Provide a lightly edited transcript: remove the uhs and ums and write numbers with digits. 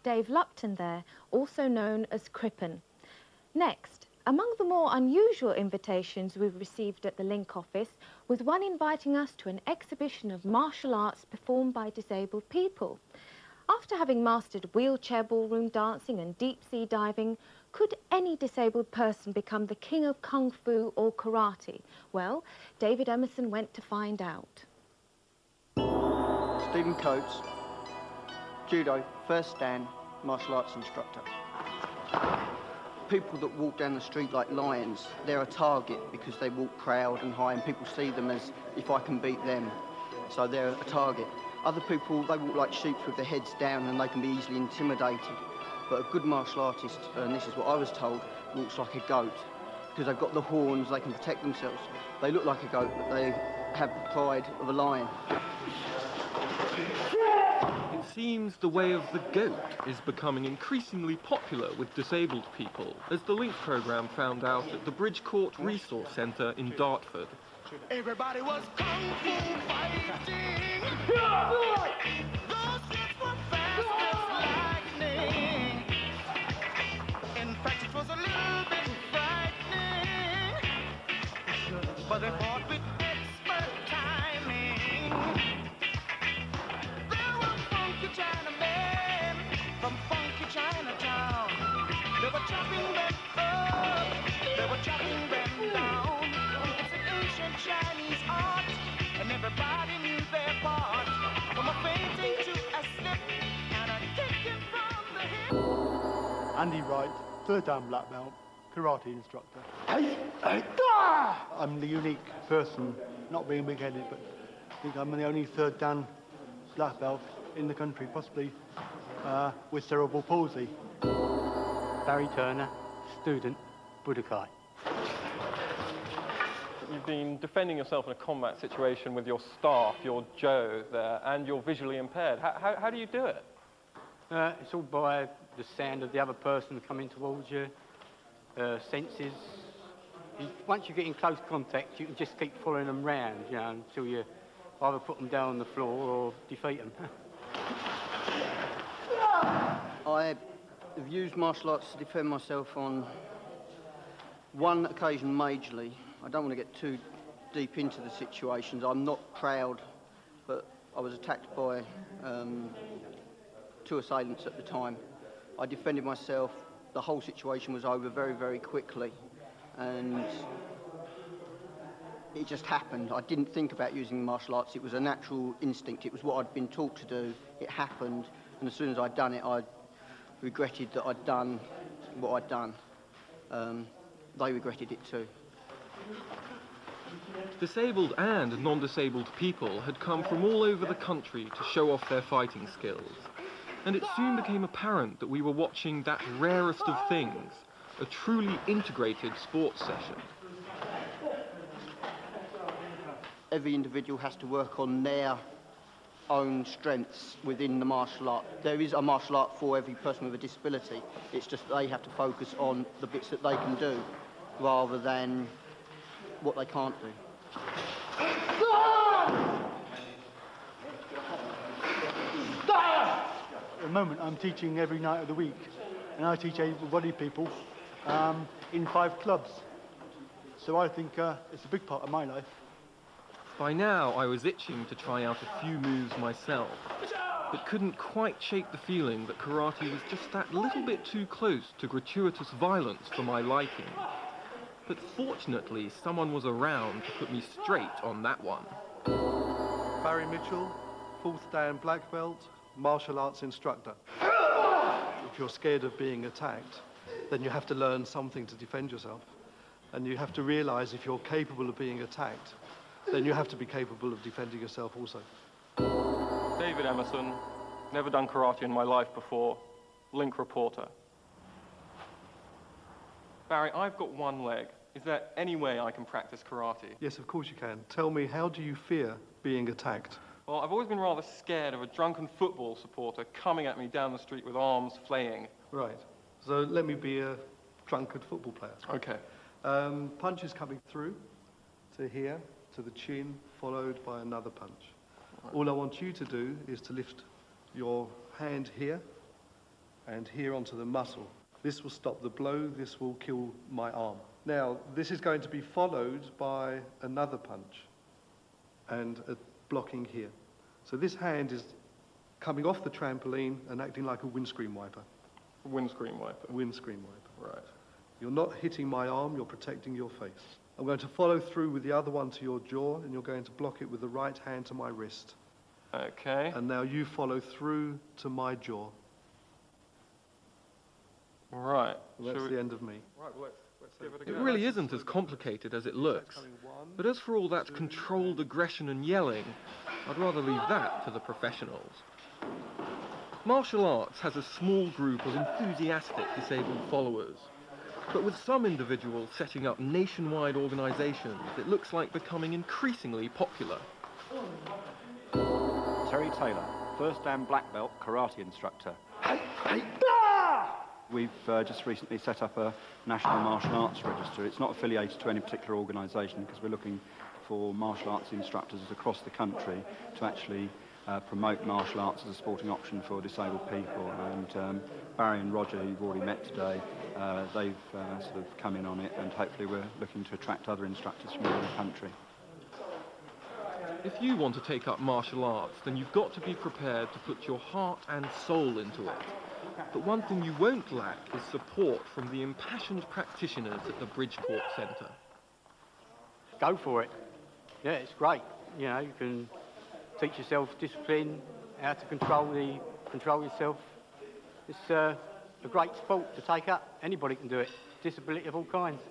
Dave Lupton there, also known as Crippen. Next, among the more unusual invitations we've received at the Link office was one inviting us to an exhibition of martial arts performed by disabled people. After having mastered wheelchair ballroom dancing and deep-sea diving, could any disabled person become the king of kung fu or karate? Well, David Emerson went to find out. Stephen Coates, judo, first dan, martial arts instructor. People that walk down the street like lions, they're a target because they walk proud and high and people see them as if I can beat them. So they're a target. Other people, they walk like sheep with their heads down and they can be easily intimidated. But a good martial artist, and this is what I was told, walks like a goat. Because they've got the horns, they can protect themselves. They look like a goat, but they have the pride of a lion. It seems the way of the goat is becoming increasingly popular with disabled people, as the Link programme found out at the Bridgecourt Resource Centre in Dartford. Everybody was kung fu fighting. Those kids were fast as lightning. In fact, it was a little bit frightening, but they fought with expert timing. There were funky Chinamen from funky Chinatown. They were chopping them up, they were chopping them down. It's an ancient Chinese art, and everybody knew their part. From a fainting to a slip and a kicking from the hip. Andy Wright, third dan black belt, karate instructor. I'm the unique person, not being big-headed, but I think I'm the only third dan black belt in the country, possibly with cerebral palsy. Barry Turner, student, Budokai. You've been defending yourself in a combat situation with your staff, your Joe there, and you're visually impaired. How do you do it? It's all by the sound of the other person coming towards you, senses. Once you get in close contact, you can just keep following them round, you know, until you either put them down on the floor or defeat them. I have used martial arts to defend myself on one occasion majorly. I don't want to get too deep into the situations. I'm not proud, but I was attacked by two assailants at the time. I defended myself. The whole situation was over very, very quickly, and it just happened. I didn't think about using martial arts. It was a natural instinct. It was what I'd been taught to do. It happened, and as soon as I'd done it, I regretted that I'd done what I'd done. They regretted it too. Disabled and non-disabled people had come from all over the country to show off their fighting skills. And it soon became apparent that we were watching that rarest of things, a truly integrated sports session. Every individual has to work on their own strengths within the martial art. There is a martial art for every person with a disability. It's just they have to focus on the bits that they can do rather than what they can't do. At the moment, I'm teaching every night of the week, and I teach able-bodied people in 5 clubs. So I think it's a big part of my life. By now, I was itching to try out a few moves myself, but couldn't quite shake the feeling that karate was just that little bit too close to gratuitous violence for my liking. But fortunately, someone was around to put me straight on that one. Barry Mitchell, 4th dan black belt, martial arts instructor. If you're scared of being attacked, then you have to learn something to defend yourself. And you have to realize if you're capable of being attacked, then you have to be capable of defending yourself also. David Emerson, never done karate in my life before, Link reporter. Barry, I've got one leg. Is there any way I can practice karate? Yes, of course you can. Tell me, how do you fear being attacked? Well, I've always been rather scared of a drunken football supporter coming at me down the street with arms flaying. Right. So let me be a drunkard football player. Okay. Punches coming through to here, to the chin, followed by another punch. Right. All I want you to do is to lift your hand here and here onto the muscle. This will stop the blow, this will kill my arm. Now, this is going to be followed by another punch and a blocking here. So this hand is coming off the trampoline and acting like a windscreen wiper. Windscreen wiper. Windscreen wiper. Right. You're not hitting my arm, you're protecting your face. I'm going to follow through with the other one to your jaw, and you're going to block it with the right hand to my wrist. Okay. And now you follow through to my jaw. Right. That's the end of me. Right, well, let's give it a go. It really isn't as complicated as it looks. But as for all that controlled aggression and yelling, I'd rather leave that to the professionals. Martial arts has a small group of enthusiastic disabled followers. But with some individuals setting up nationwide organisations, it looks like becoming increasingly popular. Terry Taylor, first dan black belt karate instructor. We've just recently set up a National Martial Arts Register. It's not affiliated to any particular organisation because we're looking for martial arts instructors across the country to actually promote martial arts as a sporting option for disabled people. And Barry and Roger, who you've already met today, they've sort of come in on it, and hopefully we're looking to attract other instructors from around the country. If you want to take up martial arts, then you've got to be prepared to put your heart and soul into it. But one thing you won't lack is support from the impassioned practitioners at the Bridgecourt Centre. Go for it. Yeah, it's great. You know, you can teach yourself discipline, how to control yourself. It's a great sport to take up. Anybody can do it. Disability of all kinds.